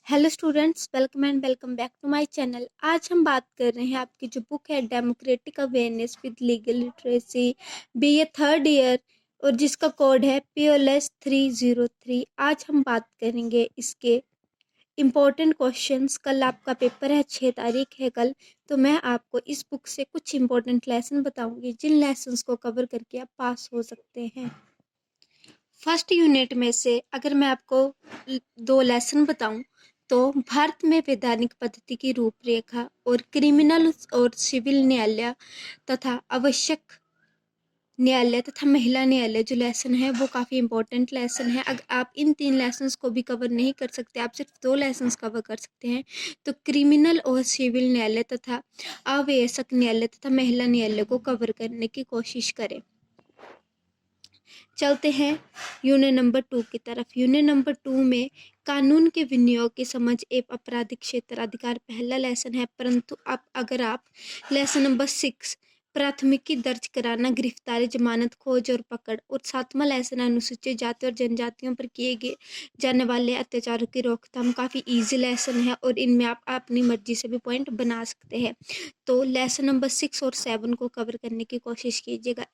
Hello students, welcome and welcome back to my channel. आज हम बात कर रहे हैं आपकी जो बुक है democratic awareness with legal literacy BA third year और जिसका कोड है PLS 303। आज हम बात करेंगे इसके इम्पोर्टेंट क्वेश्चंस। कल आपका पेपर है, 6 तारीख है कल, तो मैं आपको इस बुक से कुछ इम्पोर्टेंट लेसन बताऊंगी जिन लेसन्स को कवर करके आप पास हो सकते हैं। फर्स्ट यूनिट में से अगर मैं आपको 2 लेसन बताऊं तो भारत में वैधानिक पद्धति की रूपरेखा और क्रिमिनल और सिविल न्यायालय तथा आवश्यक न्यायालय तथा महिला न्यायालय जो लेसन है वो काफ़ी इंपॉर्टेंट लेसन है। अगर आप इन 3 लेसन्स को भी कवर नहीं कर सकते, आप सिर्फ 2 लेसन्स कवर कर सकते हैं, तो क्रिमिनल और सिविल न्यायालय तथा आवश्यक न्यायालय तथा महिला न्यायालय को कवर करने की कोशिश करें। चलते हैं यूनिट नंबर 2 की तरफ। यूनिट नंबर 2 में कानून के विनियोग की समझ एवं आपराधिक क्षेत्र अधिकार पहला लेसन है, परंतु अगर आप लेसन नंबर 6 प्राथमिकी दर्ज कराना, गिरफ्तारी, जमानत, खोज और पकड़ और 7वां लेसन अनुसूचित जाति और जनजातियों पर किए जाने वाले अत्याचारों की रोकथाम, काफ़ी इजी लेसन है और इनमें आप अपनी मर्जी से भी पॉइंट बना सकते हैं। तो लेसन नंबर 6 और 7 को कवर करने की कोशिश कीजिएगा।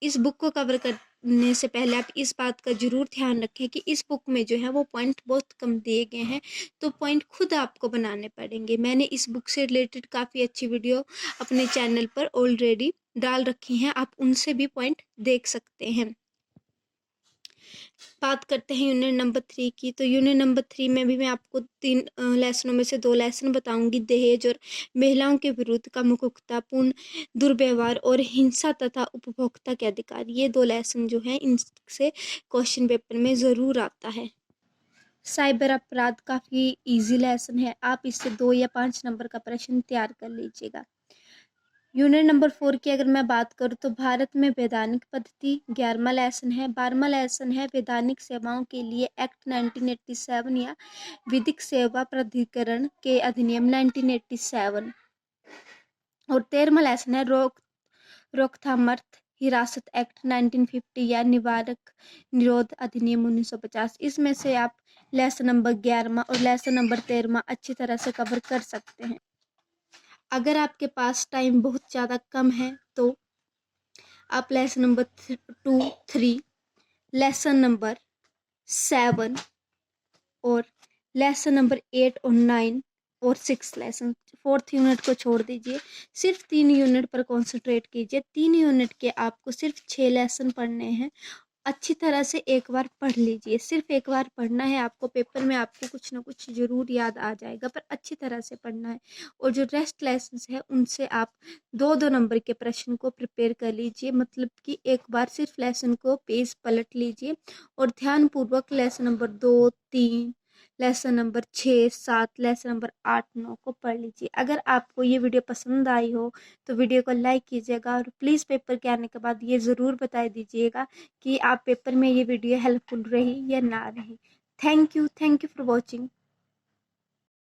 इस बुक को कवर करने से पहले आप इस बात का जरूर ध्यान रखें कि इस बुक में जो है वो पॉइंट बहुत कम दिए गए हैं, तो पॉइंट खुद आपको बनाने पड़ेंगे। मैंने इस बुक से रिलेटेड काफ़ी अच्छी वीडियो अपने चैनल पर ऑलरेडी डाल रखी हैं, आप उनसे भी पॉइंट देख सकते हैं। बात करते हैं यूनिट नंबर 3 की। तो यूनिट नंबर 3 में भी मैं आपको 3 लेसनों में से 2 लेसन बताऊंगी। दहेज और महिलाओं के विरुद्ध कामुकतापूर्ण दुर्व्यवहार और हिंसा तथा उपभोक्ता के अधिकार, ये 2 लेसन जो हैं इनसे क्वेश्चन पेपर में ज़रूर आता है। साइबर अपराध काफ़ी इजी लेसन है, आप इससे 2 या 5 नंबर का प्रश्न तैयार कर लीजिएगा। यूनिट नंबर 4 की अगर मैं बात करूँ तो भारत में वैधानिक पद्धति 11वां लेसन है। 12वां लेसन है वैधानिक सेवाओं के लिए एक्ट 1987 या विधिक सेवा प्राधिकरण के अधिनियम 1987 और 13वां लेसन है रोकथामर्थ हिरासत एक्ट 1950 या निवारक निरोध अधिनियम 1950। इसमें से आप लेसन नंबर 11वां और लेसन नंबर 13वां अच्छी तरह से कवर कर सकते हैं। अगर आपके पास टाइम बहुत ज़्यादा कम है तो आप लेसन नंबर 2, 3, लेसन नंबर 7 और लेसन नंबर 8 और 9 और 6 लेसन, 4th यूनिट को छोड़ दीजिए, सिर्फ 3 यूनिट पर कॉन्सेंट्रेट कीजिए। 3 यूनिट के आपको सिर्फ 6 लेसन पढ़ने हैं। अच्छी तरह से एक बार पढ़ लीजिए, सिर्फ एक बार पढ़ना है आपको, पेपर में आपको कुछ ना कुछ ज़रूर याद आ जाएगा, पर अच्छी तरह से पढ़ना है। और जो रेस्ट लेसन्स है उनसे आप 2-2 नंबर के प्रश्न को प्रिपेयर कर लीजिए, मतलब कि एक बार सिर्फ लेसन को पेज पलट लीजिए और ध्यानपूर्वक lesson number 2, 3, lesson number 6, 7, lesson number 8, 9 को पढ़ लीजिए। अगर आपको ये वीडियो पसंद आई हो तो वीडियो को लाइक कीजिएगा और प्लीज़ पेपर के आने के बाद ये ज़रूर बता दीजिएगा कि आप पेपर में ये वीडियो हेल्पफुल रही या ना रही। Thank you for watching.